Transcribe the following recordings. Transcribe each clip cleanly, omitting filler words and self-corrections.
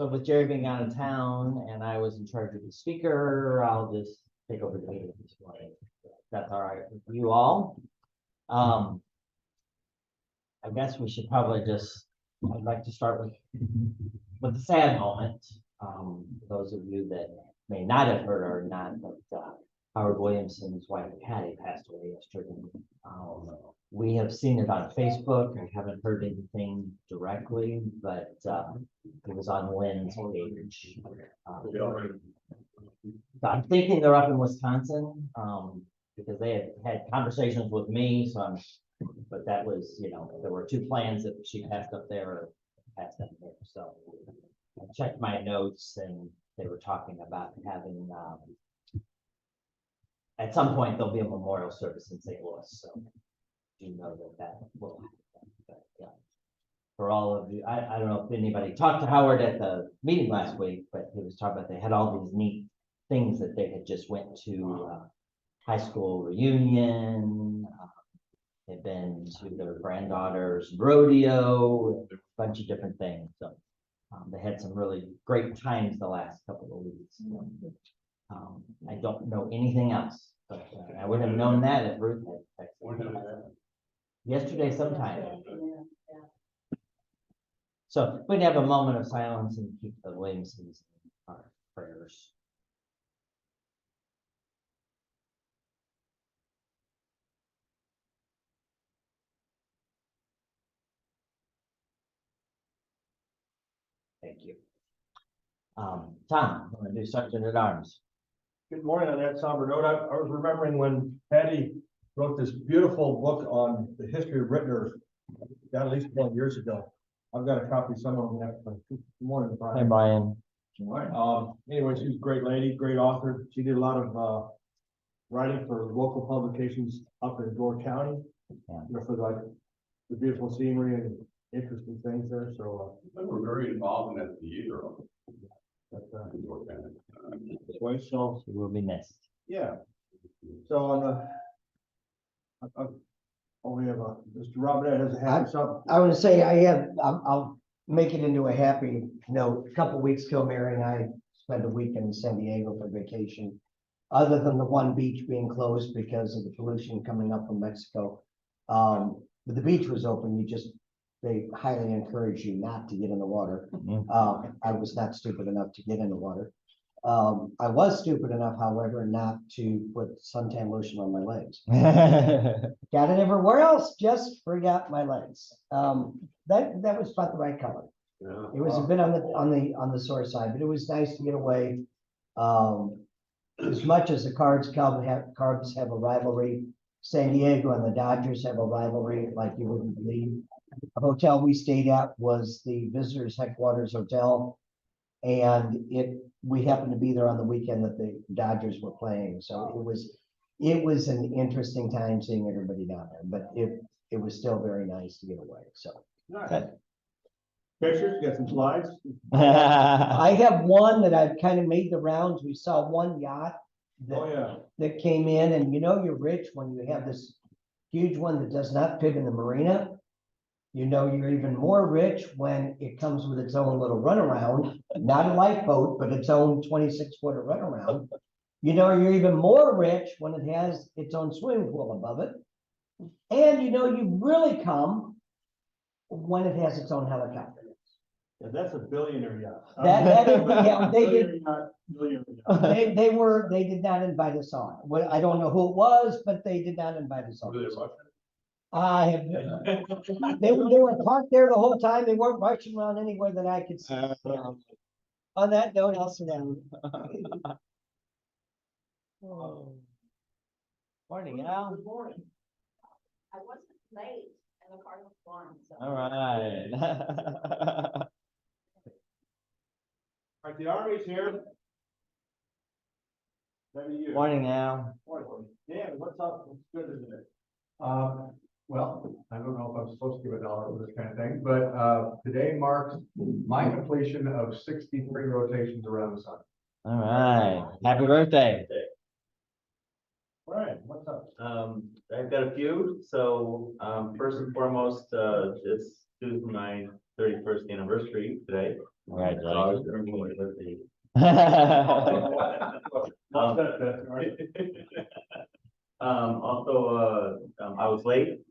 So with Jerry being out of town and I was in charge of the speaker, I'll just take over the meeting this morning. That's all right with you all. I guess we should probably I'd like to start with the sad moment. Those of you that may not have heard or not, but Howard Williamson's wife Patty passed away yesterday. We have seen it on Facebook. I haven't heard anything directly, but it was on Lynn's page. I'm thinking they're up in Wisconsin because they had conversations with me. But that was, there were two plans that she passed up there or passed up there. So I checked my notes and they were talking about having, at some point there'll be a memorial service in St. Louis. So you know that will happen. But yeah, for all of you, I don't know if anybody talked to Howard at the meeting last week, but he was talking about they had all these neat things that they had just went to high school reunion. They've been to their granddaughter's rodeo, a bunch of different things. So they had some really great times the last couple of weeks. I don't know anything else, but I wouldn't have known that if Ruth had texted me. Yesterday sometime. So we'd have a moment of silence and keep the Williamsons in our prayers. Thank you. Tom, I'm going to do Sergeant at Arms. Good morning. On that somber note, I was remembering when Patty wrote this beautiful book on the history of Rittner, at least 20 years ago. I've got a copy somewhere. Good morning, Brian. Hey, Brian. Good morning. Anyway, she's a great lady, great author. She did a lot of writing for local publications up in Door County, for like the beautiful scenery and interesting things there. So they were very involved in that theater. So she will be missed. Yeah. So on we have Mr. Robert has a happy something. I want to say I'll make it into a happy note. A couple weeks ago, Mary and I spent a weekend in San Diego for vacation. Other than the one beach being closed because of the pollution coming up from Mexico, but the beach was open. They highly encourage you not to get in the water. I was not stupid enough to get in the water. I was stupid enough, however, not to put suntan lotion on my legs. Got it everywhere else, just forgot my legs. That was about the right color. Yeah. It was a bit on the sore side, but it was nice to get away. As much as the Cubs have a rivalry, San Diego and the Dodgers have a rivalry like you wouldn't believe. The hotel we stayed at was the Visitors Headquarters Hotel, and we happened to be there on the weekend that the Dodgers were playing. So it was an interesting time seeing everybody down there, but it was still very nice to get away. So Nice. Pictures, got some slides. I have one that I've kind of made the rounds. We saw one yacht that came in, and you're rich when you have this huge one that does not fit in the marina. You're even more rich when it comes with its own little runaround, not a lifeboat, but its own 26-footer runaround. You're even more rich when it has its own swimming pool above it. And you really come when it has its own helicopter. Yeah, that's a billionaire yacht. That is, yeah, they did. Billionaire yacht. They did not invite us on. Well, I don't know who it was, but they did not invite us on. Were they Russian? I have. They were parked there the whole time. They weren't rushing around anywhere that I could see. On that note, I'll sit down. Morning, Al. Good morning. I wasn't late and the car was gone, so. All right. All right, the Army's here. Maybe you. Morning, Al. Morning. Dan, what's up? What's good, isn't it? Well, I don't know if I'm supposed to give $1 for this kind of thing, but today marks my completion of 63 rotations around the sun. All right. Happy birthday. All right, what's up? I've got a few, so, first and foremost, it's my 31st anniversary today. Congratulations. Also, I was late.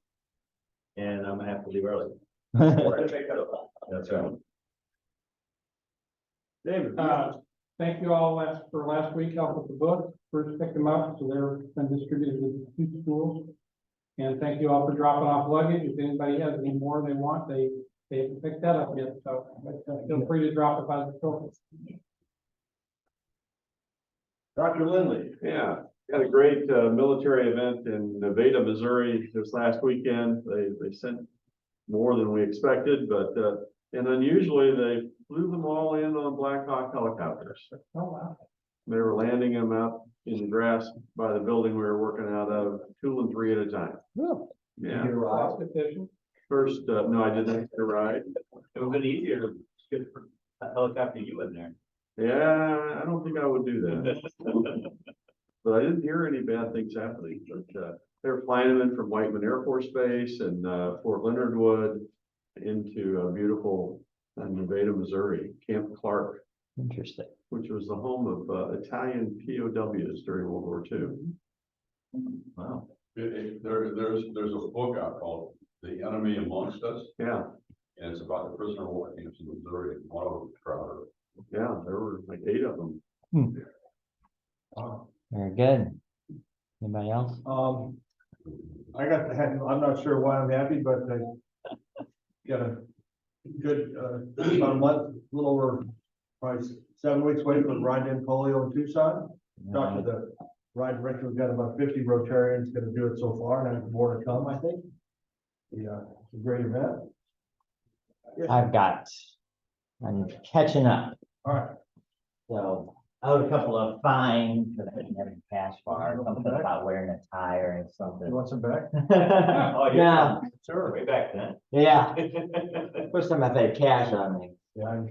And I'm gonna have to leave early. That's right. David. Thank you all for last week, help with the book, first picked them up, so they're been distributed to 2 schools. And thank you all for dropping off luggage, if anybody has any more they want, they haven't picked that up yet, so feel free to drop it by the store. Dr. Lindley. Yeah, had a great military event in Nevada, Missouri this last weekend. They sent more than we expected, but and unusually they flew them all in on Black Hawk helicopters. Oh, wow. They were landing them out in the grass by the building we were working out of, 2 and 3 at a time. Yeah, Cost efficient. first, no, I didn't have to ride. It would have been easier to get a helicopter you in there. Yeah, I don't think I would do that. But I didn't hear any bad things happening, but they were flying them in from Whiteman Air Force Base and Fort Leonard Wood into beautiful Nevada, Missouri, Camp Clark, Interesting. which was the home of Italian POWs during World War II. Wow. There's a book out called The Enemy Amongst Us, Yeah, and it's about the prisoner of war camps in Missouri, and one of them was Crowder. yeah, there were like 8 of them. Wow. Very good. Anybody else? I got the head, I'm not sure why I'm happy, but I got a good, about a month, a little over, probably 7 weeks away from riding polio in Tucson. Talked to the ride director, we've got about 50 Rotarians gonna do it so far, and I have more to come, I think. Yeah, it's a great event. I'm catching up. All right, So I had a couple of fines that I didn't have in cash bar, something about wearing a tie or you something. want some back? Oh, Yeah, Sure, way back then. yeah. First time I've had cash on me. Yeah,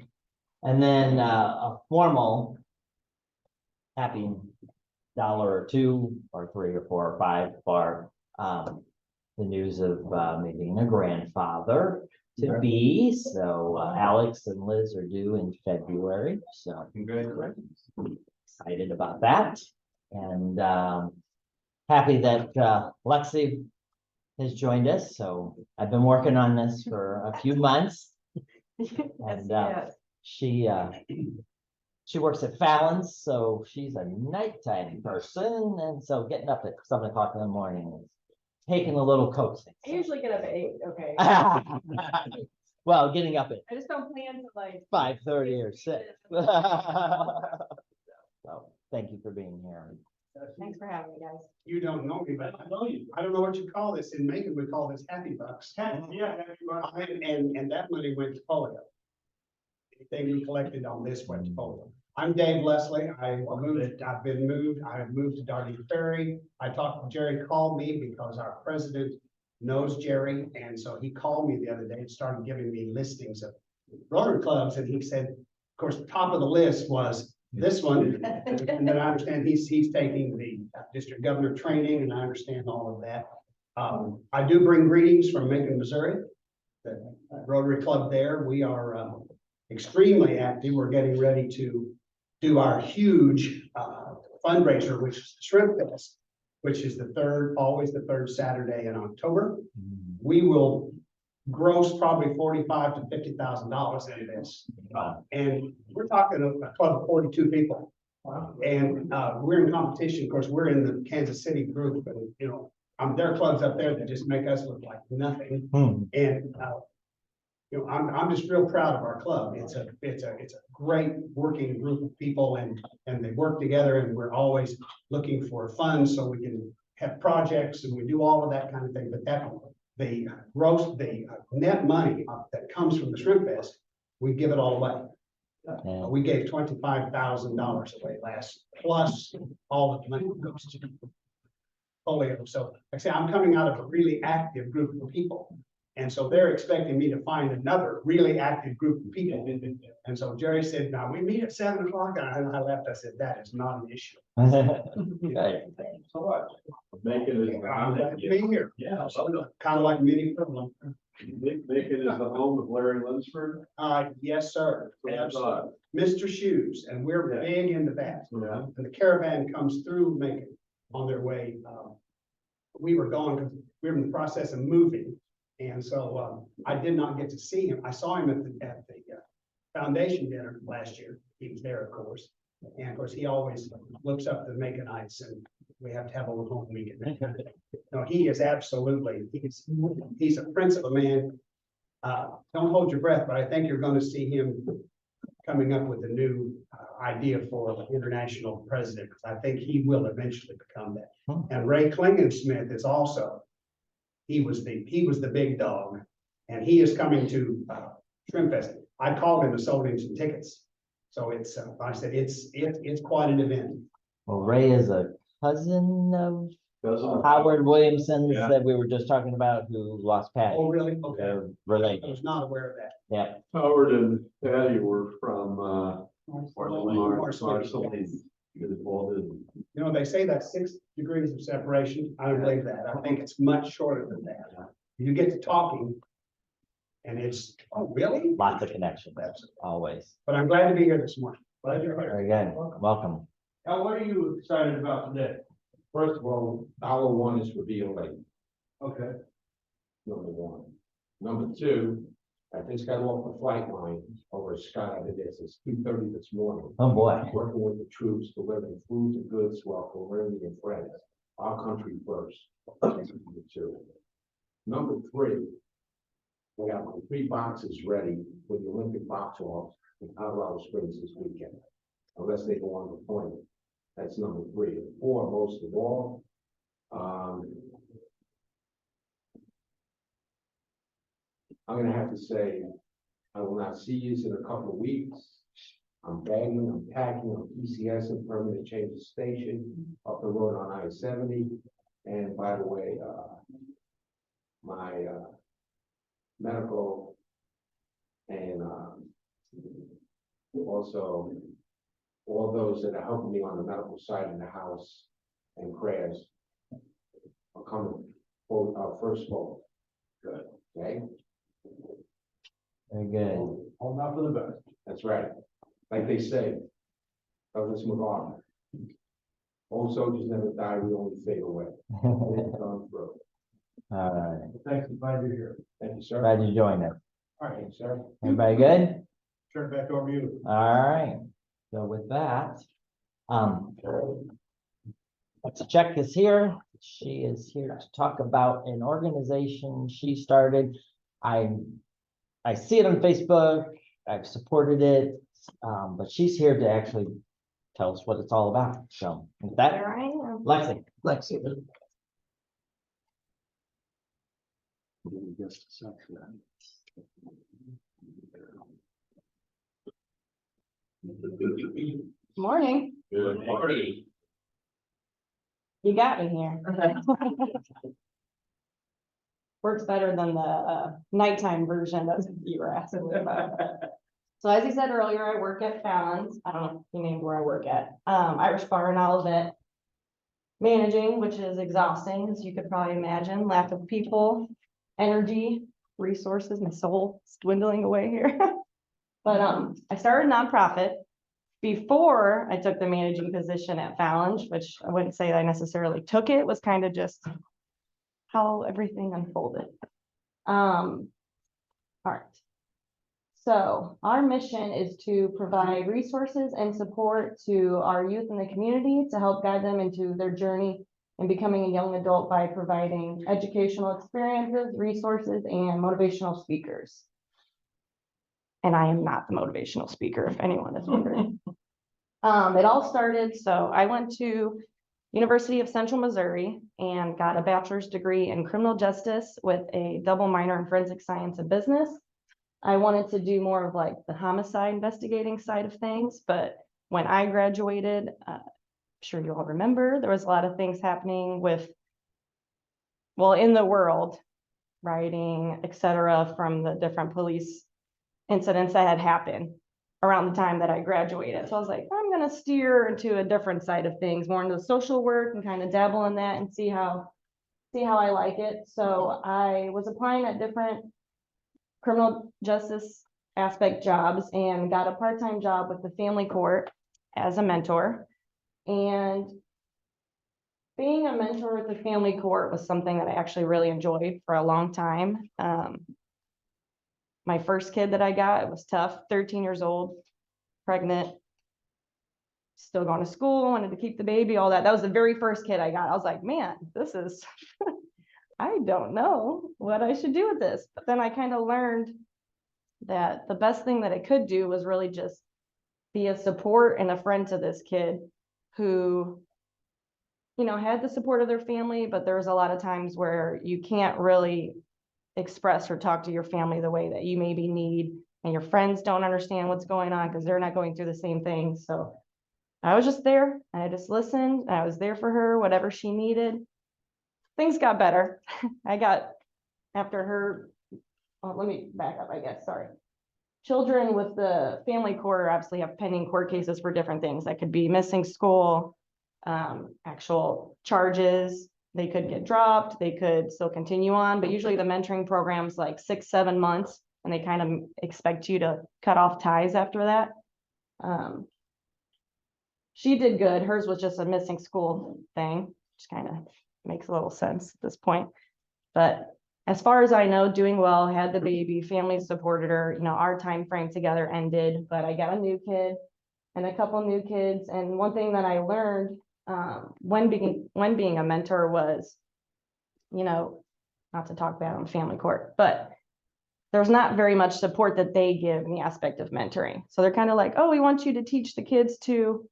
And then a formal happy dollar or 2 or 3 or 4 or 5 for the news of me being a grandfather to be. So Alex and Liz are due in February. So Congratulations. excited about that. And happy that Alexia has joined us. So I've been working on this for a few months. And she works at Fallon's, so she's a nighttime person, and so getting up at 7 o'clock in the morning is taking a little coaxing. I usually get up at 8, okay. Well, getting up at I just don't plan to like. 5:30 or 6. So thank you for being here. Thanks for having me, guys. You don't know me, but I know you. I don't know what you call this. In Macon, we call this happy bucks. yeah, And that money went to polio. Anything we collected on this went to polio. I'm Dave Leslie. I've been moved. I've moved to Darling Ferry. I talked to Jerry, called me because our president knows Jerry. And so he called me the other day and started giving me listings of Rotary clubs. And he said, of course, top of the list was this one. And then I understand he's taking the district governor training, and I understand all of that. I do bring greetings from Macon, Missouri, the Rotary Club there. We are extremely active. We're getting ready to do our huge fundraiser, which is the Shrimp Fest, which is always the third Saturday in October. We will gross probably $45,000 to $50,000 in this. And we're talking a club of 42 people. And we're in competition. Of course, we're in the Kansas City group, and there are clubs up there that just make us look like nothing. And I'm just real proud of our club. It's a great working group of people, and they work together, and we're always looking for funds so we can have projects, and we do all of that kind of thing. But the net money that comes from the Shrimp Fest, we give it all away. We gave $25,000 away last, plus all of the money that goes to polio. So like I say, I'm coming out of a really active group of people. And so they're expecting me to find another really active group of people. And so Jerry said, now we meet at 7 o'clock, and I left, I said, that is not an issue. Right. So what? Macon is, I'm glad to be here. yeah, Kind of like mini equivalent. Macon is the home of Larry Lunsford. Yes, sir. So I thought, Mr. Shoes, and we're Yeah. big into that. yeah, And the caravan comes through Macon on their way. We were gone because we were in the process of moving. And so I did not get to see him. I saw him at the foundation dinner last year. He was there, of course. And of course, he always looks up the Maconites, and we have to have a little home weekend. No, he is absolutely, he's a prince of a man. Don't hold your breath, but I think you're going to see him coming up with a new idea for the international president, because I think he will eventually become that. And Ray Klingensmith is also, he was the big dog, and he is coming to Shrimp Fest. I called him and sold him some tickets. So it's, I said, it's quite an event. Well, Ray is a cousin of doesn't. Howard Williamson's Yeah. that we were just talking about, who lost Patty. Oh, really? Okay. They're I related. was not aware of that. Yeah. Howard and Patty were from, Marceline. You know, they say that's 6 degrees of separation. I don't believe that. I think it's much shorter than that. You get to talking and it's, oh, really? Lots of connections, always. But I'm glad to be here this morning. Glad you're here. Very good. Welcome. Now, what are you excited about today? First of all, dollar one is for BOA, Okay. number one. Number two, I just got off the flight line over Scott out of this, it's 2:30 this morning. Oh, boy. Working with the troops, delivering food and goods to our community and friends, our country first. Number two. Number three, we have 3 boxes ready for the Olympic box off in Colorado Springs this weekend, unless they go on deployment. That's number 3. And 4, most of all, I'm gonna have to say, I will not see you in a couple of weeks. I'm bagging, I'm packing, I'm PCS and permanent change of station up the road on I-70. And by the way, my medical and also all those that are helping me on the medical side in the house and prayers are coming for our first vote. Good, okay? Very good. All out for the best. That's right. Like they say, Douglas MacArthur. Old soldiers never die, we only fade away. We've gone through. All right. Thanks, glad you're here. Thank you, sir. Glad you joined us. All right, sir. Everybody good? Turn it back over to you. All right. So with that, Ceck is here. She is here to talk about an organization she started. I see it on Facebook. I've supported it, but she's here to actually tell us what it's all about. So with that, There I am. Lexi. Morning. Good morning. You got me here. Works better than the nighttime version that you were asking me about. So as you said earlier, I work at Fallon's. I don't know if you named where I work at. Irish Bar and Olivet. Managing, which is exhausting, as you could probably imagine. Lack of people, energy, resources, my soul is dwindling away here. But I started a nonprofit before I took the managing position at Fallon's, which I wouldn't say I necessarily took it, was kind of just how everything unfolded. All right. So our mission is to provide resources and support to our youth in the community to help guide them into their journey in becoming a young adult by providing educational experiences, resources, and motivational speakers. And I am not the motivational speaker, if anyone is wondering. It all started, so I went to University of Central Missouri and got a bachelor's degree in criminal justice with a double minor in forensic science and business. I wanted to do more of like the homicide investigating side of things, but when I graduated, I'm sure you all remember, there was a lot of things happening with, well, in the world rioting, etc., from the different police incidents that had happened around the time that I graduated. So I was like, I'm gonna steer into a different side of things, more into the social work and kind of dabble in that and see how I like it. So I was applying at different criminal justice aspect jobs and got a part-time job with the family court as a mentor. And being a mentor with the family court was something that I actually really enjoyed for a long time. My first kid that I got, it was tough, 13 years old, pregnant, still going to school, wanted to keep the baby, all that. That was the very first kid I got. I was like, man, this is, I don't know what I should do with this. But then I kind of learned that the best thing that I could do was really just be a support and a friend to this kid who, you know, had the support of their family, but there was a lot of times where you can't really express or talk to your family the way that you maybe need, and your friends don't understand what's going on because they're not going through the same thing. So I was just there, and I just listened, and I was there for her, whatever she needed. Things got better. I got, after her, let me back up, I guess, sorry. Children with the family court obviously have pending court cases for different things. That could be missing school, actual charges. They could get dropped, they could still continue on, but usually the mentoring program's like 6-7 months, and they kind of expect you to cut off ties after that. She did good. Hers was just a missing school thing, which kind of makes a little sense at this point. But as far as I know, doing well, had the baby, family supported her, you know, our time frame together ended, but I got a new kid and a couple new kids. And one thing that I learned when being a mentor was, you know, not to talk bad on family court, but there's not very much support that they give in the aspect of mentoring. So they're kind of like, oh, we want you to teach the kids to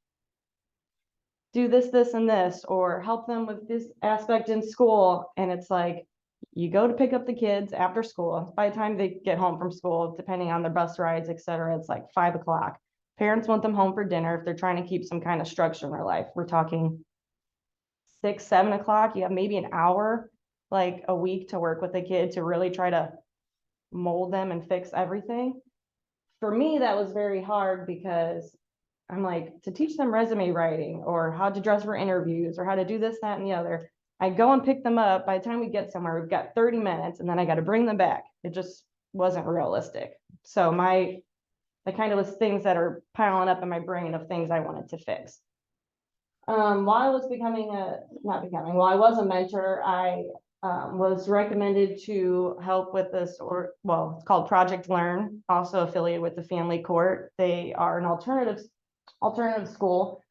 do this, this, and this, or help them with this aspect in school. And it's like, you go to pick up the kids after school. By the time they get home from school, depending on their bus rides, et cetera, it's like 5 o'clock. Parents want them home for dinner if they're trying to keep some kind of structure in their life. We're talking 6-7 o'clock. You have maybe an hour, like a week, to work with the kid to really try to mold them and fix everything. For me, that was very hard because I'm like, to teach them resume writing or how to dress for interviews or how to do this, that, and the other. I go and pick them up. By the time we get somewhere, we've got 30 minutes, and then I got to bring them back. It just wasn't realistic. So the kind of was things that are piling up in my brain of things I wanted to fix. While I was while I was a mentor, I was recommended to help with this, it's called Project Learn, also affiliated with the family court. They are an alternative school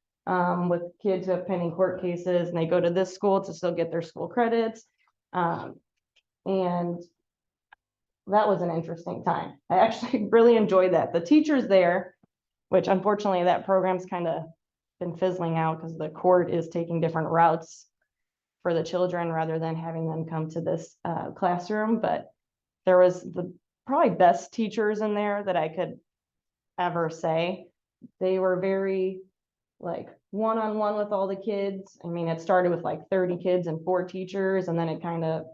with kids who have pending court cases, and they go to this school to still get their school credits. And that was an interesting time. I actually really enjoyed that. The teachers there, which unfortunately that program's kind of been fizzling out because the court is taking different routes for the children rather than having them come to this classroom. But there was the probably best teachers in there that I could ever say. They were very like one-on-one with all the kids. I mean, it started with like 30 kids and 4 teachers, and then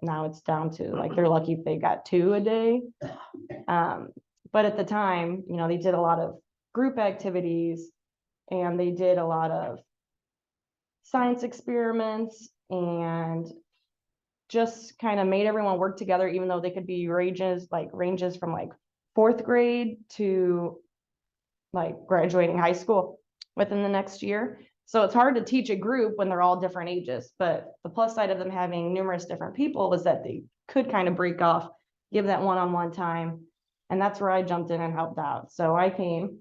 now it's down to like, they're lucky if they got 2 a day. But at the time, you know, they did a lot of group activities, and they did a lot of science experiments, and just kind of made everyone work together, even though they could be ranges from like 4th grade to like graduating high school within the next year. So it's hard to teach a group when they're all different ages, but the plus side of them having numerous different people was that they could kind of break off, give that one-on-one time. And that's where I jumped in and helped out. So I'm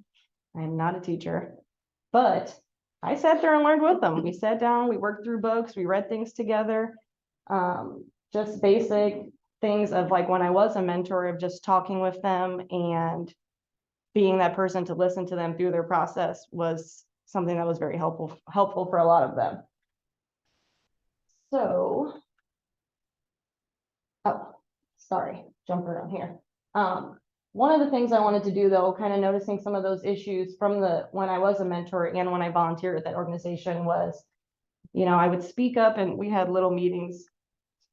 not a teacher, but I sat there and learned with them. We sat down, we worked through books, we read things together. Just basic things of like when I was a mentor, of just talking with them and being that person to listen to them through their process was something that was very helpful for a lot of them. So, sorry, jump around here. One of the things I wanted to do though, kind of noticing some of those issues from when I was a mentor and when I volunteered at that organization was, you know, I would speak up, and we had little meetings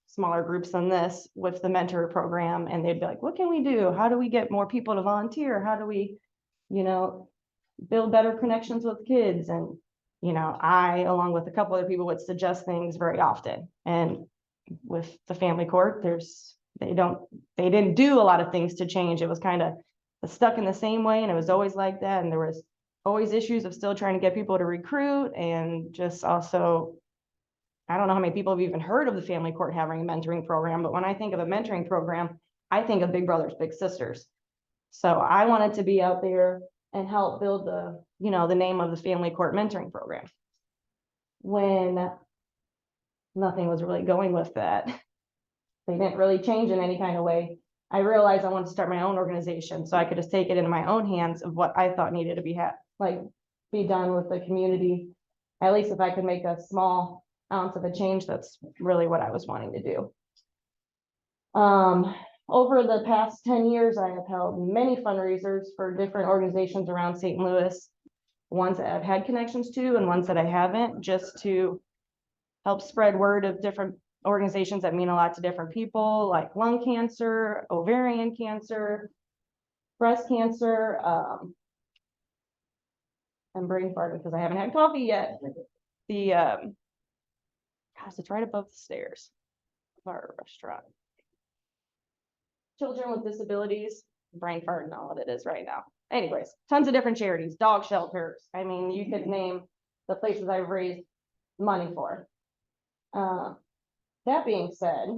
smaller groups than this with the mentor program, and they'd be like, what can we do? How do we get more people to volunteer? How do we, you know, build better connections with kids? And, you know, I, along with a couple other people, would suggest things very often. And with the family court, they didn't do a lot of things to change. It was kind of stuck in the same way, and it was always like that. And there was always issues of still trying to get people to recruit, and just also, I don't know how many people have even heard of the family court having a mentoring program, but when I think of a mentoring program, I think of Big Brothers Big Sisters. So I wanted to be out there and help build the, you know, the name of the family court mentoring program. When nothing was really going with that, they didn't really change in any kind of way. I realized I wanted to start my own organization so I could just take it into my own hands of what I thought needed to be done with the community. At least if I could make a small ounce of a change, that's really what I was wanting to do. Over the past 10 years, I have held many fundraisers for different organizations around St. Louis, ones that I've had connections to and ones that I haven't, just to help spread word of different organizations that mean a lot to different people, like lung cancer, ovarian cancer, breast cancer, I'm brain farting because I haven't had coffee yet. Gosh, it's right above the stairs of our restaurant. Children with disabilities, brain farting all of it is right now. Anyways, tons of different charities, dog shelters. I mean, you could name the places I've raised money for. That being said,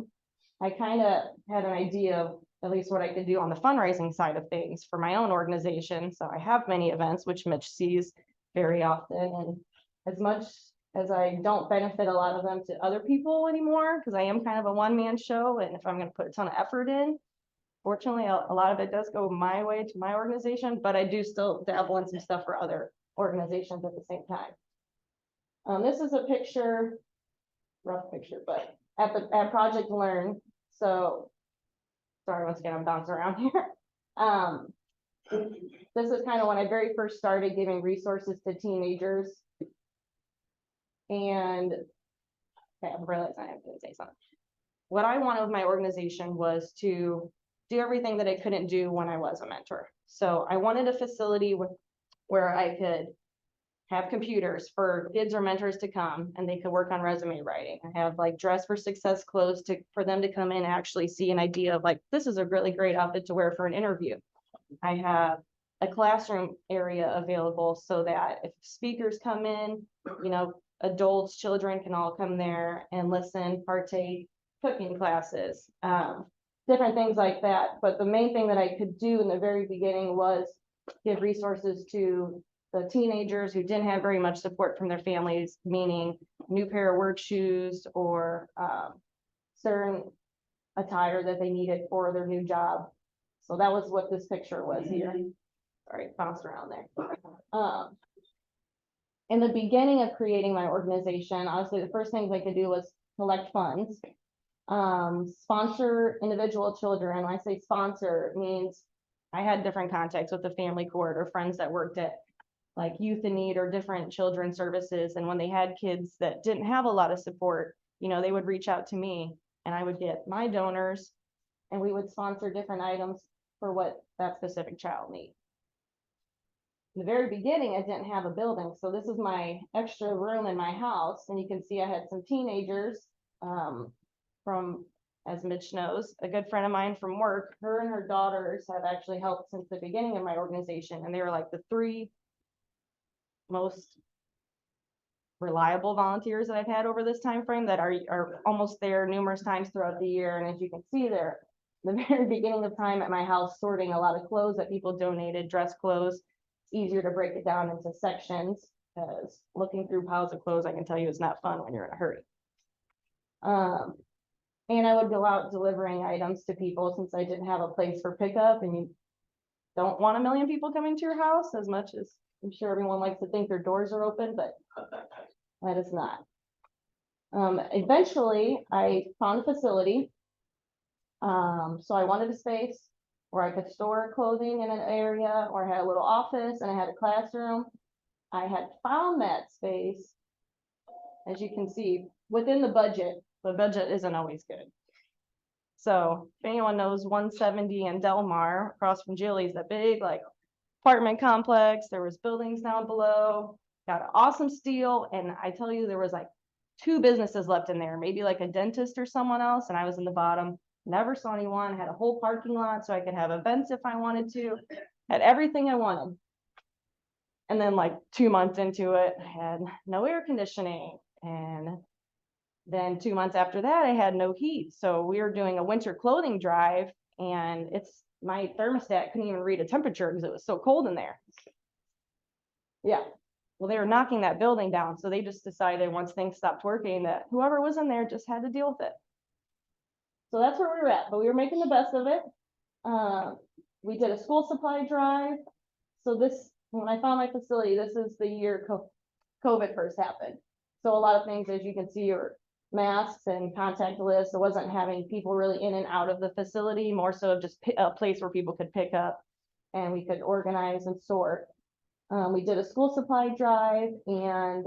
I kind of had an idea of at least what I could do on the fundraising side of things for my own organization. So I have many events, which Mitch sees very often. And as much as I don't benefit a lot of them to other people anymore, because I am kind of a one-man show, and if I'm going to put a ton of effort in, fortunately, a lot of it does go my way to my organization, but I do still dabble in some stuff for other organizations at the same time. This is a picture, rough picture, but at Project Learn. So, sorry, once again, I'm bouncing around here. This is kind of when I very first started giving resources to teenagers. And okay, I realized I have to say something. What I wanted with my organization was to do everything that I couldn't do when I was a mentor. So I wanted a facility where I could have computers for kids or mentors to come, and they could work on resume writing. I have like Dress for Success clothes for them to come in and actually see an idea of like, this is a really great outfit to wear for an interview. I have a classroom area available so that if speakers come in, you know, adults, children can all come there and listen, partake, cooking classes, different things like that. But the main thing that I could do in the very beginning was give resources to the teenagers who didn't have very much support from their families, meaning new pair of work shoes or certain attire that they needed for their new job. So that was what this picture was here. Sorry, it bounced around there. In the beginning of creating my organization, honestly, the first things I could do was collect funds, sponsor individual children. When I say sponsor, it means I had different contacts with the family court or friends that worked at like youth in need or different children's services. And when they had kids that didn't have a lot of support, you know, they would reach out to me and I would get my donors and we would sponsor different items for what that specific child needs. In the very beginning, I didn't have a building. So this is my extra room in my house. And you can see I had some teenagers from, as Mitch knows, a good friend of mine from work. Her and her daughters have actually helped since the beginning of my organization. And they were like the 3 most reliable volunteers that I've had over this time frame that are almost there numerous times throughout the year. And as you can see there, the very beginning of time at my house, sorting a lot of clothes that people donated, dress clothes. It's easier to break it down into sections, because looking through piles of clothes, I can tell you, is not fun when you're in a hurry. And I would go out delivering items to people since I didn't have a place for pickup, and you don't want a million people coming to your house, as much as I'm sure everyone likes to think their doors are open, but that is not. Eventually, I found a facility. So I wanted a space where I could store clothing in an area, or I had a little office and I had a classroom. I had found that space, as you can see, within the budget. The budget isn't always good. So if anyone knows 170 and Delmar across from Jilly's, that big like apartment complex, there was buildings down below, got an awesome steel. And I tell you, there was like 2 businesses left in there, maybe like a dentist or someone else. And I was in the bottom, never saw anyone, had a whole parking lot so I could have events if I wanted to, had everything I wanted. And then like 2 months into it, I had no air conditioning. And then 2 months after that, I had no heat. So we were doing a winter clothing drive, and my thermostat couldn't even read a temperature because it was so cold in there. Yeah. Well, they were knocking that building down. So they just decided once things stopped working that whoever was in there just had to deal with it. So that's where we were at, but we were making the best of it. We did a school supply drive. So when I found my facility, this is the year COVID first happened. So a lot of things, as you can see, are masks and contact lists. It wasn't having people really in and out of the facility, more so of just a place where people could pick up and we could organize and sort. We did a school supply drive, and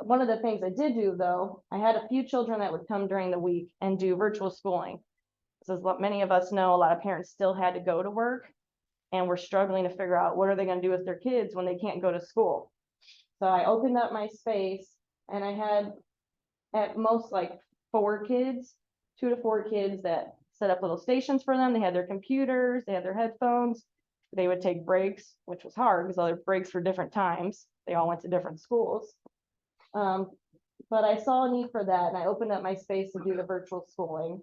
one of the things I did do, though, I had a few children that would come during the week and do virtual schooling. This is what many of us know. A lot of parents still had to go to work, and we're struggling to figure out what are they going to do with their kids when they can't go to school. So I opened up my space, and I had at most like 4 kids, 2 to 4 kids that set up little stations for them. They had their computers, they had their headphones. They would take breaks, which was hard because other breaks for different times. They all went to different schools. But I saw a need for that, and I opened up my space to do the virtual schooling.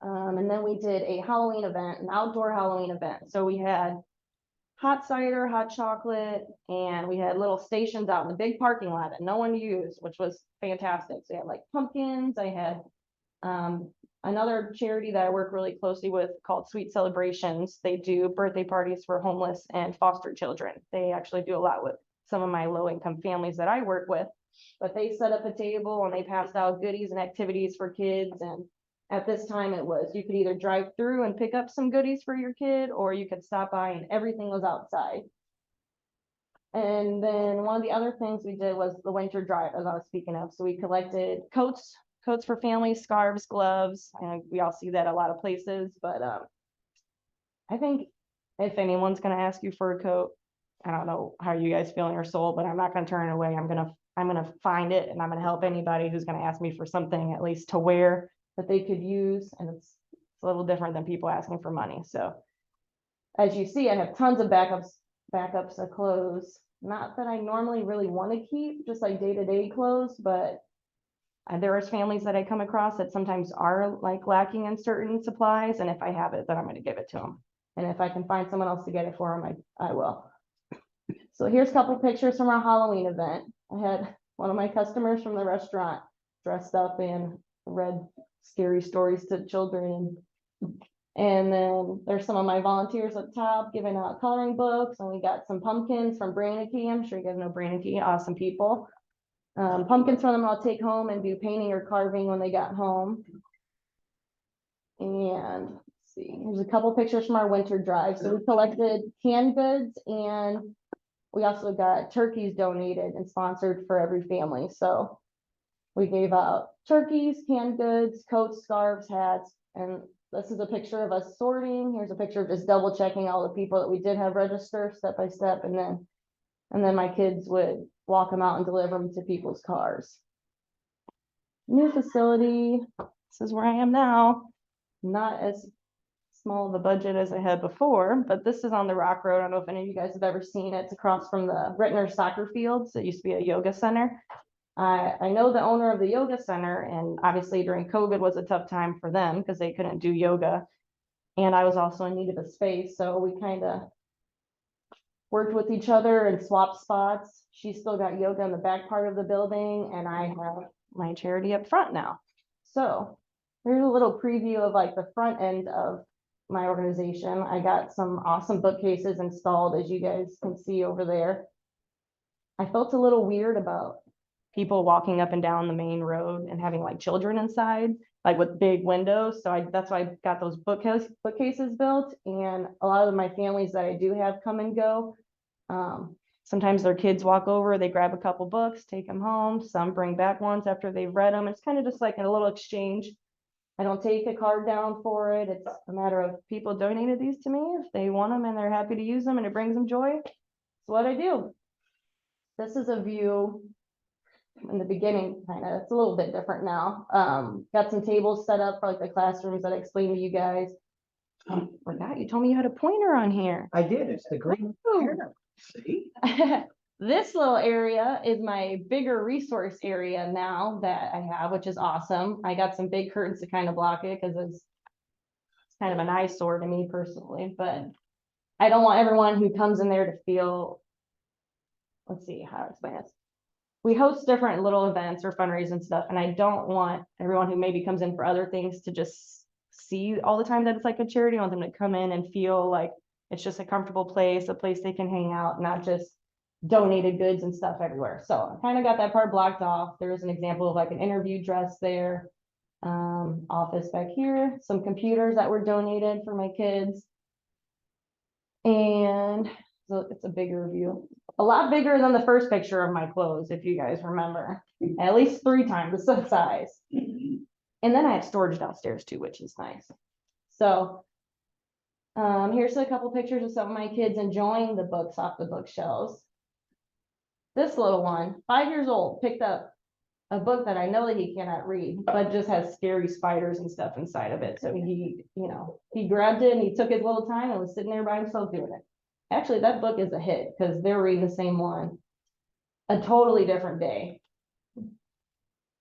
And then we did a Halloween event, an outdoor Halloween event. So we had hot cider, hot chocolate, and we had little stations out in the big parking lot that no one used, which was fantastic. So I had like pumpkins. I had another charity that I work really closely with called Sweet Celebrations. They do birthday parties for homeless and foster children. They actually do a lot with some of my low-income families that I work with. But they set up a table and they passed out goodies and activities for kids. And at this time it was, you could either drive through and pick up some goodies for your kid, or you could stop by and everything was outside. And then one of the other things we did was the winter drive, as I was speaking of. So we collected coats for families, scarves, gloves, and we all see that a lot of places. But I think if anyone's going to ask you for a coat, I don't know how you guys feel in your soul, but I'm not going to turn it away. I'm gonna find it, and I'm gonna help anybody who's going to ask me for something at least to wear that they could use. And it's a little different than people asking for money. So as you see, I have tons of backups of clothes. Not that I normally really want to keep, just like day-to-day clothes, but there is families that I come across that sometimes are like lacking in certain supplies. And if I have it, then I'm going to give it to them. And if I can find someone else to get it for them, I will. So here's a couple pictures from our Halloween event. I had one of my customers from the restaurant dressed up and read scary stories to children. And then there's some of my volunteers up top giving out coloring books. And we got some pumpkins from Brannicky. I'm sure you guys know Brannicky, awesome people. Pumpkins from them I'll take home and do painting or carving when they got home. And let's see, here's a couple pictures from our winter drive. So we collected canned goods, and we also got turkeys donated and sponsored for every family. So we gave out turkeys, canned goods, coats, scarves, hats, and this is a picture of us sorting. Here's a picture of just double checking all the people that we did have register step by step, and then my kids would walk them out and deliver them to people's cars. New facility. This is where I am now. Not as small of a budget as I had before, but this is on the Rock Road. I don't know if any of you guys have ever seen it. It's across from the Rittner soccer fields. It used to be a yoga center. I know the owner of the yoga center, and obviously during COVID was a tough time for them because they couldn't do yoga. And I was also in need of a space. So we kind of worked with each other and swapped spots. She's still got yoga in the back part of the building, and I have my charity up front now. So here's a little preview of like the front end of my organization. I got some awesome bookcases installed, as you guys can see over there. I felt a little weird about people walking up and down the main road and having like children inside, like with big windows. So that's why I got those bookcases built. And a lot of my families that I do have come and go. Sometimes their kids walk over, they grab a couple books, take them home. Some bring back ones after they've read them. It's kind of just like a little exchange. I don't take a card down for it. It's a matter of people donated these to me. If they want them and they're happy to use them and it brings them joy, it's what I do. This is a view in the beginning, kind of. It's a little bit different now. Got some tables set up for like the classrooms that I explained to you guys. Forgot you told me you had a pointer on here. I did, it's the green. Ooh. hair. See? This little area is my bigger resource area now that I have, which is awesome. I got some big curtains to kind of block it because it's kind of an eyesore to me personally, but I don't want everyone who comes in there to feel, let's see how to explain this. We host different little events or fundraising stuff, and I don't want everyone who maybe comes in for other things to just see all the time that it's like a charity. I want them to come in and feel like it's just a comfortable place, a place they can hang out, not just donated goods and stuff everywhere. So I kind of got that part blocked off. There's an example of like an interview dress there, office back here, some computers that were donated for my kids. And so it's a bigger view, a lot bigger than the first picture of my clothes, if you guys remember, at least 3 times the size. And then I have storage downstairs too, which is nice. So here's a couple pictures of some of my kids enjoying the books off the bookshelves. This little one, 5 years old, picked up a book that I know that he cannot read, but just has scary spiders and stuff inside of it. So he, you know, he grabbed it and he took his little time and was sitting there by himself doing it. Actually, that book is a hit because they're reading the same one a totally different day.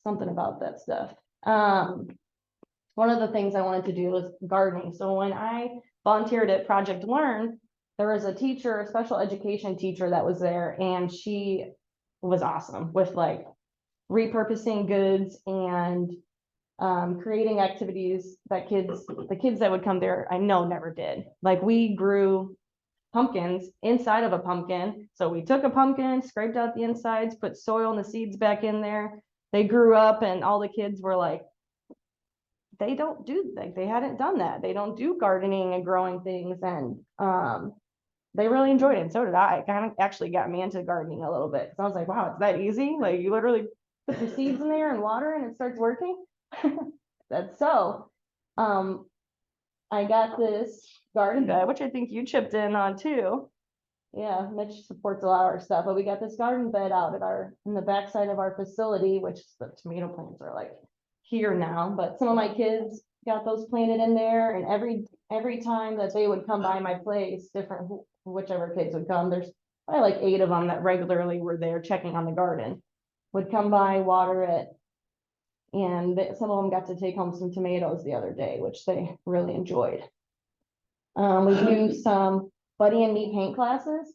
Something about that stuff. One of the things I wanted to do was gardening. So when I volunteered at Project Learn, there was a teacher, a special education teacher that was there, and she was awesome with like repurposing goods and creating activities that the kids that would come there, I know never did. Like we grew pumpkins inside of a pumpkin. So we took a pumpkin, scraped out the insides, put soil and the seeds back in there. They grew up and all the kids were like, they don't do, like they hadn't done that. They don't do gardening and growing things. And they really enjoyed it. And so did I. It kind of actually got me into gardening a little bit. So I was like, wow, it's that easy. Like you literally put the seeds in there and water and it starts working. That's so. I got this garden bed, which I think you chipped in on too. Yeah, Mitch supports a lot of our stuff, but we got this garden bed out at in the backside of our facility, which the tomato plants are like here now, but some of my kids got those planted in there, and every time that they would come by my place, whichever kids would come, there's probably like 8 of them that regularly were there checking on the garden, would come by, water it, and some of them got to take home some tomatoes the other day, which they really enjoyed. We do some buddy and me paint classes.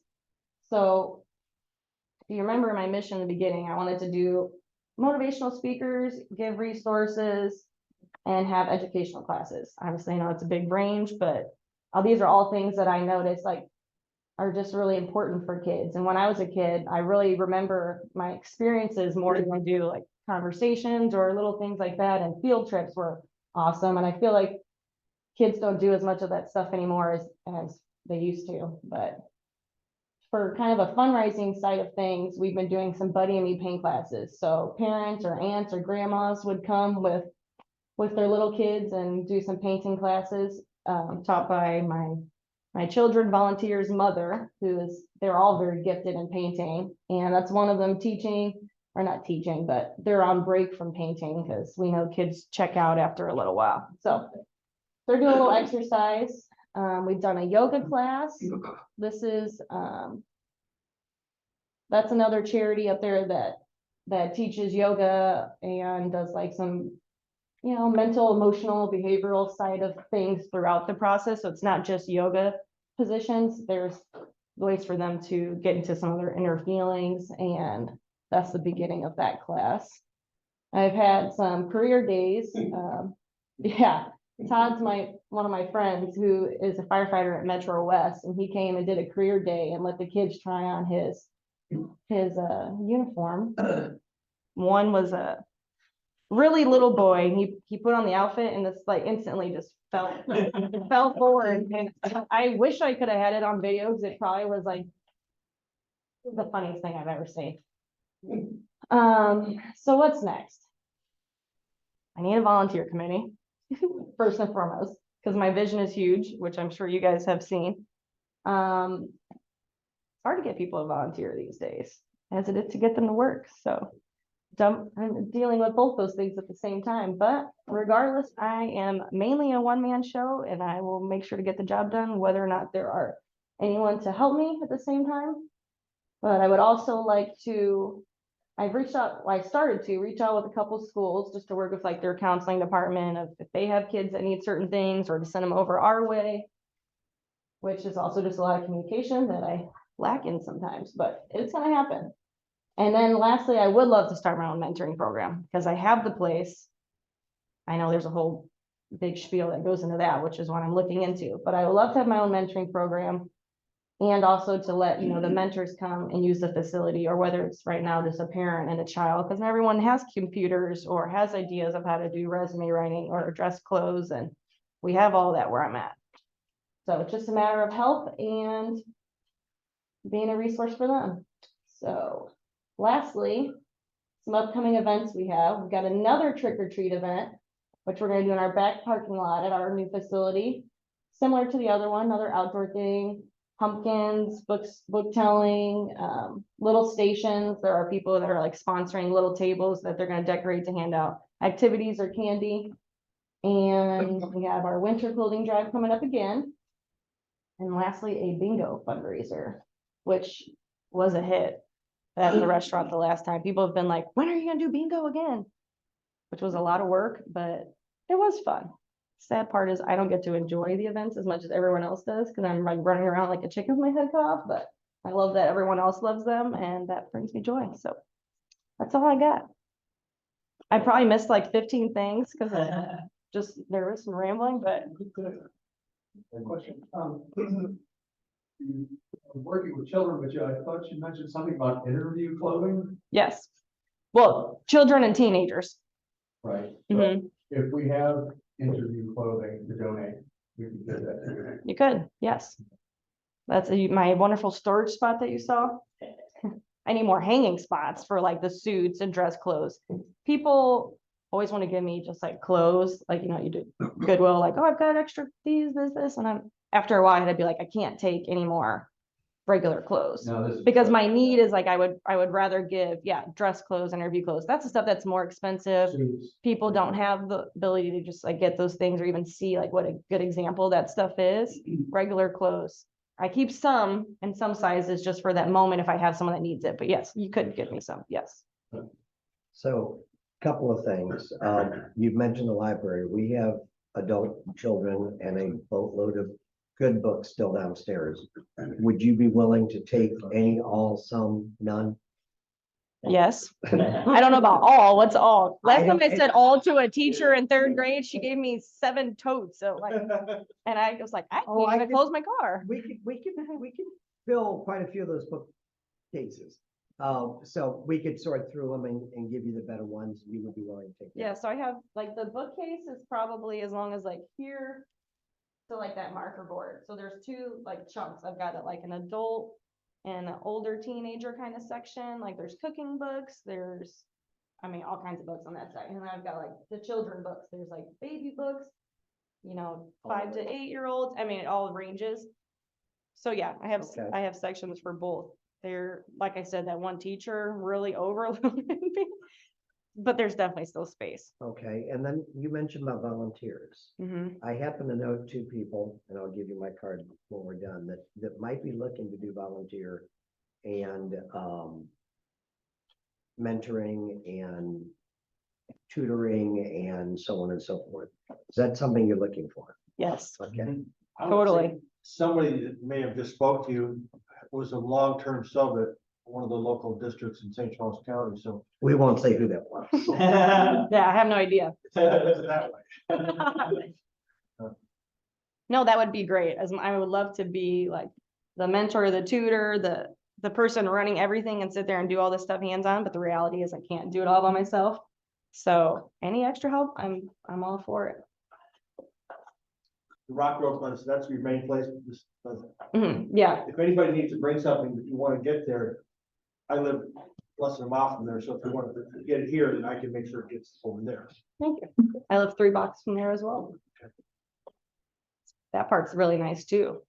So if you remember my mission in the beginning, I wanted to do motivational speakers, give resources, and have educational classes. Obviously, I know it's a big range, but these are all things that I noticed like are just really important for kids. And when I was a kid, I really remember my experiences more than I do like conversations or little things like that. And field trips were awesome. And I feel like kids don't do as much of that stuff anymore as they used to. But for kind of a fundraising side of things, we've been doing some buddy and me paint classes. So parents or aunts or grandmas would come with their little kids and do some painting classes taught by my children volunteers mother, they're all very gifted in painting. And that's one of them teaching, or not teaching, but they're on break from painting because we know kids check out after a little while. So they're doing a little exercise. We've done a yoga class. This is, that's another charity up there that teaches yoga and does like some, you know, mental, emotional, behavioral side of things throughout the process. So it's not just yoga positions. There's ways for them to get into some of their inner feelings, and that's the beginning of that class. I've had some career days. Yeah, Todd's one of my friends who is a firefighter at Metro West, and he came and did a career day and let the kids try on his uniform. One was a really little boy. He put on the outfit and this like instantly just fell forward. And I wish I could have had it on video because it probably was like the funniest thing I've ever seen. So what's next? I need a volunteer committee. first and foremost, because my vision is huge, which I'm sure you guys have seen. It's hard to get people to volunteer these days, as it is to get them to work, so. I'm dealing with both those things at the same time, but regardless, I am mainly a one-man show and I will make sure to get the job done, whether or not there are anyone to help me at the same time. But I would also like to, I've reached out, I started to reach out with a couple schools just to work with like their counseling department of if they have kids that need certain things or to send them over our way, which is also just a lot of communication that I lack in sometimes, but it's gonna happen. And then lastly, I would love to start my own mentoring program because I have the place. I know there's a whole big spiel that goes into that, which is what I'm looking into, but I would love to have my own mentoring program. And also to let, you know, the mentors come and use the facility, or whether it's right now just a parent and a child, because not everyone has computers or has ideas of how to do resume writing or dress clothes. And we have all that where I'm at. So it's just a matter of help and being a resource for them. So lastly, some upcoming events we have. We've got another trick or treat event, which we're going to do in our back parking lot at our new facility. Similar to the other one, another outdoor thing, pumpkins, books, book telling, little stations. There are people that are like sponsoring little tables that they're going to decorate to hand out activities or candy. And we have our winter clothing drive coming up again. And lastly, a bingo fundraiser, which was a hit at the restaurant the last time. People have been like, when are you gonna do bingo again? Which was a lot of work, but it was fun. Sad part is I don't get to enjoy the events as much as everyone else does because I'm like running around like a chicken with my head cut off, but I love that everyone else loves them and that brings me joy. So that's all I got. I probably missed like 15 things because I'm just nervous and rambling, but Question, you are working with children, but I thought you mentioned something about interview clothing, yes. Well, children and teenagers. right? Mhm. If we have interview clothing to donate, we can get that to you. You could, yes. That's my wonderful storage spot that you saw. I need more hanging spots for like the suits and dress clothes. People always want to give me just like clothes, like, you know, you do Goodwill, like, oh, I've got extra these, this, and I'm after a while, I'd be like, I can't take any more regular clothes. Now, this is Because my need is like, I would rather give, yeah, dress clothes, interview clothes. That's the stuff that's more expensive. suits. People don't have the ability to just like get those things or even see like what a good example that stuff is. Regular clothes. I keep some in some sizes just for that moment if I have someone that needs it. But yes, you could give me some. Yes. So, couple of things. You've mentioned the library. We have adult children and a boatload of good books still downstairs. Would you be willing to take any, all, some, none? Yes. I don't know about all. What's all? Last time I don't- said all to a teacher in 3rd grade, she gave me 7 totes. So like, and I was like, I Oh, can't I even could- close my car. We could fill quite a few of those bookcases. So we could sort through them and give you the better ones you would be willing to take. Yeah, so I have like the bookcase is probably as long as like here to like that marker board. So there's 2 like chunks. I've got it like an adult and an older teenager kind of section. Like there's cooking books, there's, I mean, all kinds of books on that side. And then I've got like the children books. There's like baby books, you know, 5 to 8-year-olds. I mean, it all ranges. So yeah, Okay. I have sections for both. They're, like I said, that one teacher really overloaded me, but there's definitely still space. Okay, and then you mentioned about volunteers. I happen to know 2 people, and I'll give you my card when we're done, that might be looking to do volunteer and mentoring and tutoring and so on and so forth. Is that something you're looking for? Yes, Okay, I would say totally. Somebody that may have just spoke to you was a long-term sub at one of the local districts in St. Charles County, so. we won't say who that was. Yeah, I have no idea. That way. No, that would be great. As I would love to be like the mentor, the tutor, the person running everything and sit there and do all this stuff hands-on, but the reality is I can't do it all by myself. So any extra help, I'm all for it. The Rock Grove Place, that's your main place. Yeah, If anybody needs to bring something that you want to get there, I live less than a mile from there, so if you want to get it here, then I can make sure it gets over there. Thank you. I live 3 blocks from there as well. That part's really nice too.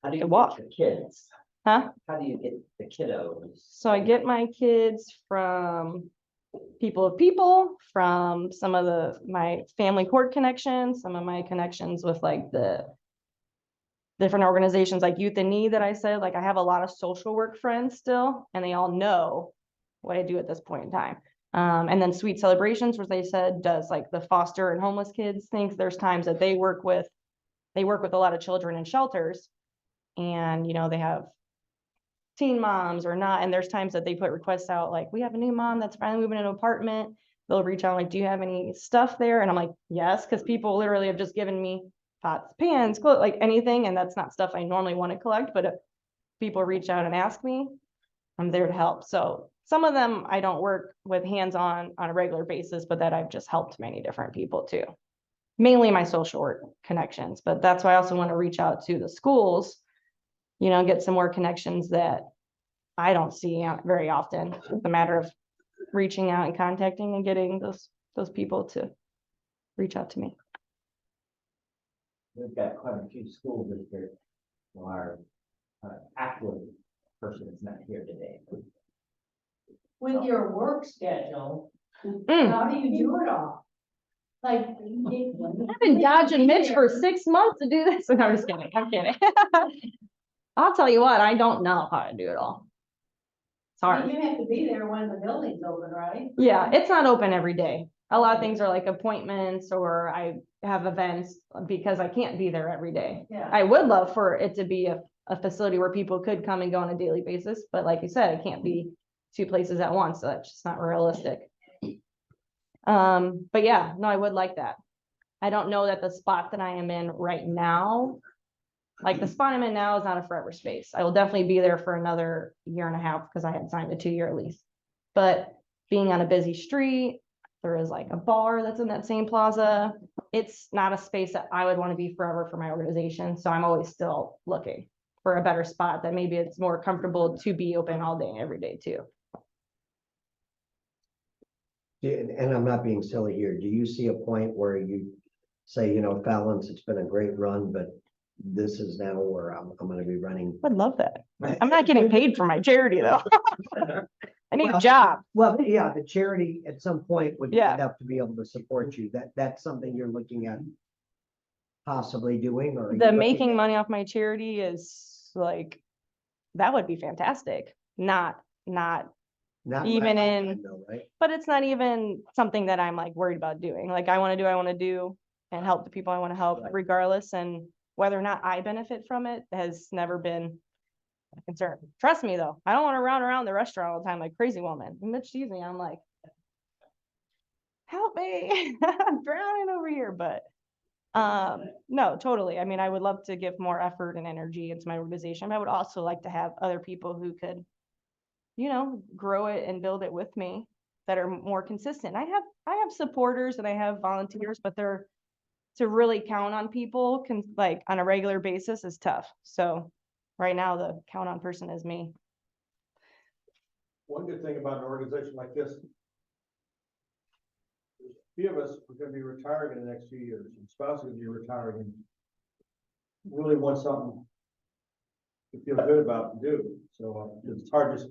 How do you To walk. get the kids? Huh? How do you get the kiddos? So I get my kids from people, from some of my family court connections, some of my connections with like the different organizations like Youth in Need that I said, like I have a lot of social work friends still, and they all know what I do at this point in time. And then Sweet Celebrations, where they said does like the foster and homeless kids things. There's times that they work with a lot of children in shelters, and they have teen moms or not. And there's times that they put requests out like, we have a new mom that's finally moving into an apartment. They'll reach out like, do you have any stuff there? And I'm like, yes, because people literally have just given me pots, pans, clothes, like anything. And that's not stuff I normally want to collect. But if people reach out and ask me, I'm there to help. So some of them I don't work with hands-on a regular basis, but that I've just helped many different people too. Mainly my social work connections, but that's why I also want to reach out to the schools, get some more connections that I don't see very often. It's a matter of reaching out and contacting and getting those people to reach out to me. We've got quite a few school districts who are active person is not here today. With your work schedule, Mm. how do you do it all? Like. I've been dodging Mitch for 6 months to do this. No, I'm just kidding. I'm kidding. I'll tell you what, I don't know how to do it all. It's hard. You have to be there when the building's open, right? Yeah, it's not open every day. A lot of things are like appointments, or I have events because I can't be there every day. Yeah. I would love for it to be a facility where people could come and go on a daily basis, but like you said, it can't be 2 places at once, so that's just not realistic. But yeah, no, I would like that. I don't know that the spot that I am in right now, like the spot I'm in now, is not a forever space. I will definitely be there for another 1.5 years because I had signed a 2-year lease. But being on a busy street, there is like a bar that's in that same plaza. It's not a space that I would want to be forever for my organization. So I'm always still looking for a better spot that maybe it's more comfortable to be open all day, every day too. And I'm not being silly here. Do you see a point where you say, Fallon's, it's been a great run, but this is now where I'm gonna be running? I'd love that. I'm not getting paid for my charity though. I need a Well, job. Well, yeah, the charity at some point would Yeah. have to be able to support you. That's something you're looking at possibly doing, or? are you The looking making at- money off my charity is like, that would be fantastic. Not Not even my in- lifetime though, right? but it's not even something that I'm like worried about doing. Like I want to do and help the people I want to help Right. regardless. And whether or not I benefit from it has never been a concern. Trust me though, I don't want to run around the restaurant all the time like crazy woman. Mitch sees me, I'm like, help me, I'm drowning over here. But no, totally. I mean, I would love to give more effort and energy into my organization. But I would also like to have other people who could, grow it and build it with me that are more consistent. I have supporters and I have volunteers, but to really count on people like on a regular basis is tough. So right now the count on person is me. One good thing about an organization like this, a few of us are gonna be retiring in the next few years, and spouses are gonna be retiring, and really want something to feel good about and do. So it's hard just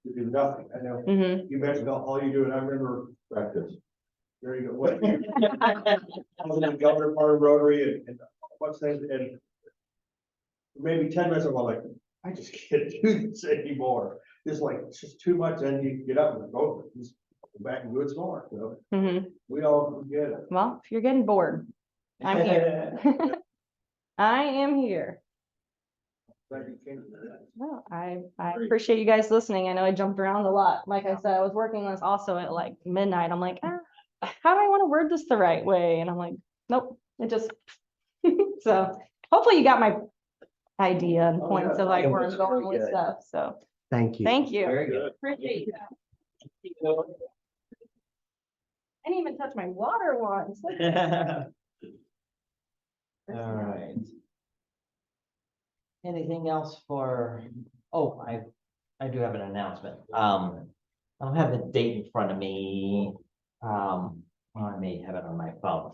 to do nothing. I know Mhm. you mentioned all you do, and I remember practice. There you go. What, I was in the Governor Park Rotary and what's that, and maybe 10 minutes, I'm like, I just can't do this anymore. It's just too much, and you get up and go, just go back and do it some more, Mhm. We all get it. Well, if you're getting bored, I'm here. I am here. Glad you came to that. No, I appreciate you guys listening. I know I jumped around a lot. Like I said, I was working on this also at like midnight. I'm like, how do I want to word this the right way? And I'm like, nope, it just, so hopefully you got my idea and Oh, points yeah. of like It where was I'm going very with good. stuff. So Thank you. thank you. Very good. Appreciate you. I didn't even touch my water once. All right. Anything else for, I do have an announcement. I don't have the date in front of me. Well, I may have it on my phone.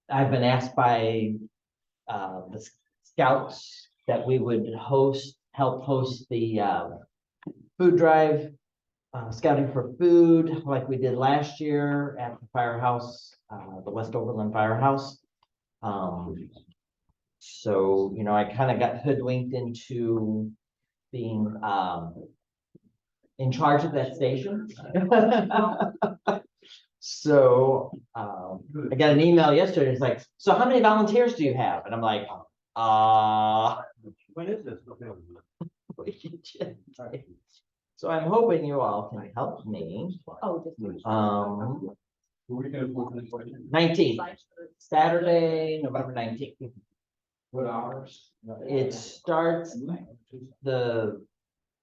I've been asked by the scouts that we would help host the food drive, scouting for food like we did last year at the firehouse, the West Overland Firehouse. So, you know, I kind of got hoodwinked into being in charge of that station. So I got an email yesterday. It's like, so how many volunteers do you have? And I'm like, When is this? so I'm hoping you all can help me. Oh, just. 19th, Saturday, November 19th. What hours? It starts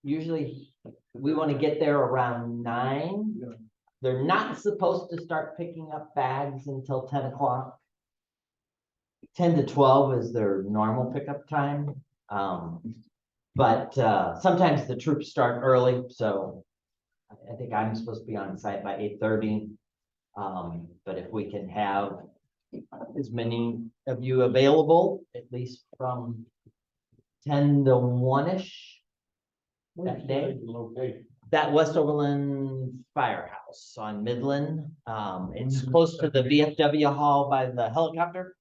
usually we want to get there around 9. They're not supposed to start picking up bags until 10 o'clock. 10 to 12 is their normal pickup time. But sometimes the troops start early, so I think I'm supposed to be on site by 8:30. But if we can have as many of you available, at least from 10 to 1-ish that day. That West Overland Firehouse on Midland. It's close to the VFW hall by the helicopter.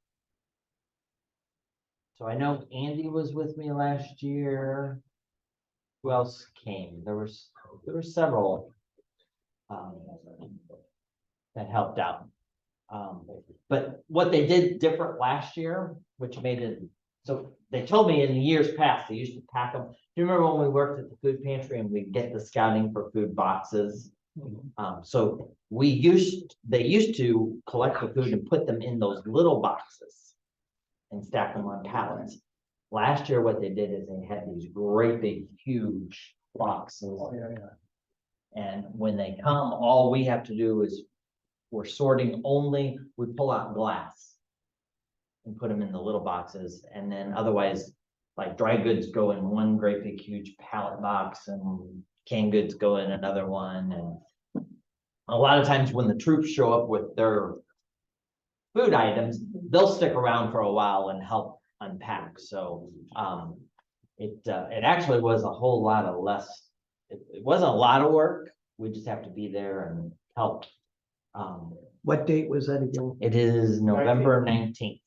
So I know Andy was with me last year. Who else came? There were several that helped out. But what they did different last year, which made it, so they told me in the years past, they used to pack them. Do you remember when we worked at the food pantry and we'd get the scouting for food boxes? So they used to collect the food and put them in those little boxes and stack them on pallets. Last year, what they did is they had these great big, huge boxes. And when they come, all we have to do is we're sorting only, we pull out glass and put them in the little boxes. And then otherwise, like dry goods go in one great big huge pallet box and canned goods go in another one. And a lot of times when the troops show up with their food items, they'll stick around for a while and help unpack. So it actually was a whole lot of less, it wasn't a lot of work. We just have to be there and help. What date was that again? It is November 19th.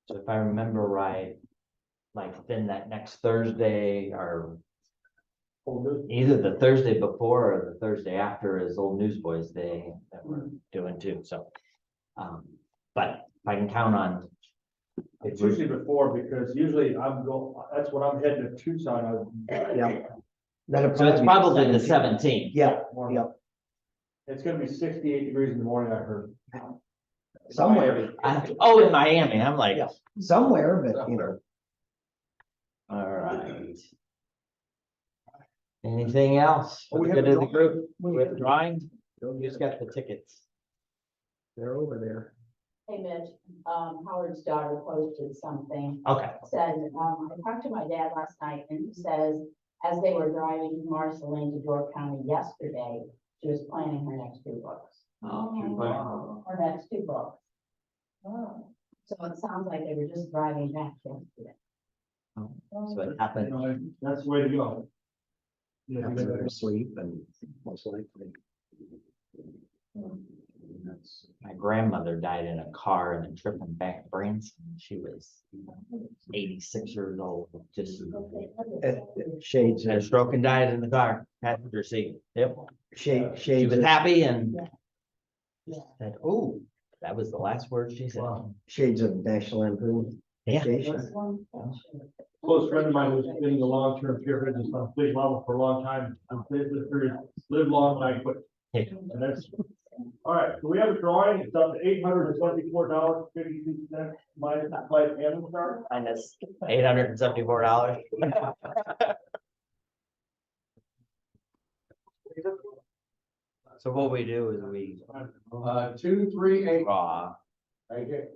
So if I remember right, like then that next Thursday or either the Thursday before or the Thursday after is Old Newsboys Day that we're doing too. So, but if I can count on. It's usually before, because usually that's what I'm heading to Tucson. Yeah. So it's probably the 17th. Yeah, yeah. It's gonna be 68 degrees in the morning, I heard. Somewhere. Oh, in Miami. I'm like, Yeah. Somewhere, but you know. all right. Anything else? Oh, we For have the a good of the group? We We have have a drawing? You just got the tickets. They're over there. Hey Mitch, Howard's daughter posted something, Okay. said, I talked to my dad last night and he says, as they were driving from Marceline to Door County yesterday, she was planning her next 2 books. Her next 2 books. So it sounds like they were just driving back yesterday. So it happened. That's the way to go. Yeah, After their sleep and most likely. My grandmother died in a car in a trip in back Branson. She was 86 years old. Just Shades had a of, stroke and died in the car, passenger seat. Yep. She shades was of, happy and said, "Oh, that was the last word she said." shades of National Lampoon. Yeah. Vacation. Close friend of mine who's been in the long-term care business on a big level for a long time. Live long, die quick. And that's, all right, so we have a drawing. It's up to $874.52 minus that flight and charge. Minus $874. So what we do is we 2, 3, 8, draw right here.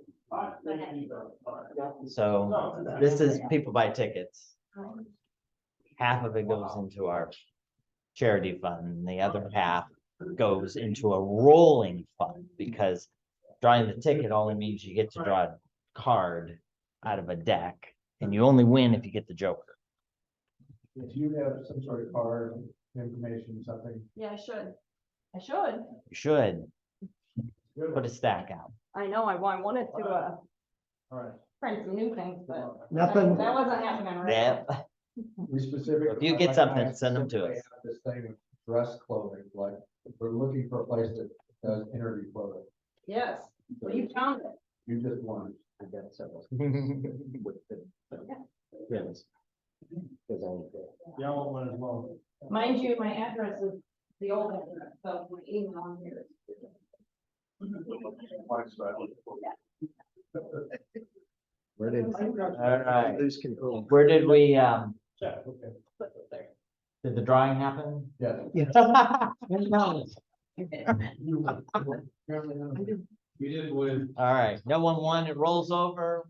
So this is people buy tickets. Half of it goes into our charity fund, and the other half goes into a rolling fund, because drawing the ticket only means you get to draw a card out of a deck, and you only win if you get the joker. If you have some sort of card, information, something. Yeah, I should. I should. You should put a stack out. I know, I wanted to, All right, print some new things, but Nothing, that wasn't happening right Yeah, now. we specifically. If you get something, send them to us. have This thing with dress clothing, like, we're looking for a place that does interview clothing. Yes, well, you found it. You just won. I got several. Yeah, I want one as well. Mind you, my address is the old address, so my email on here. Where did? All right, Lose control. where did we, Yeah, okay. did the drawing happen? Yeah. You did win. All right, no one won, it rolls over.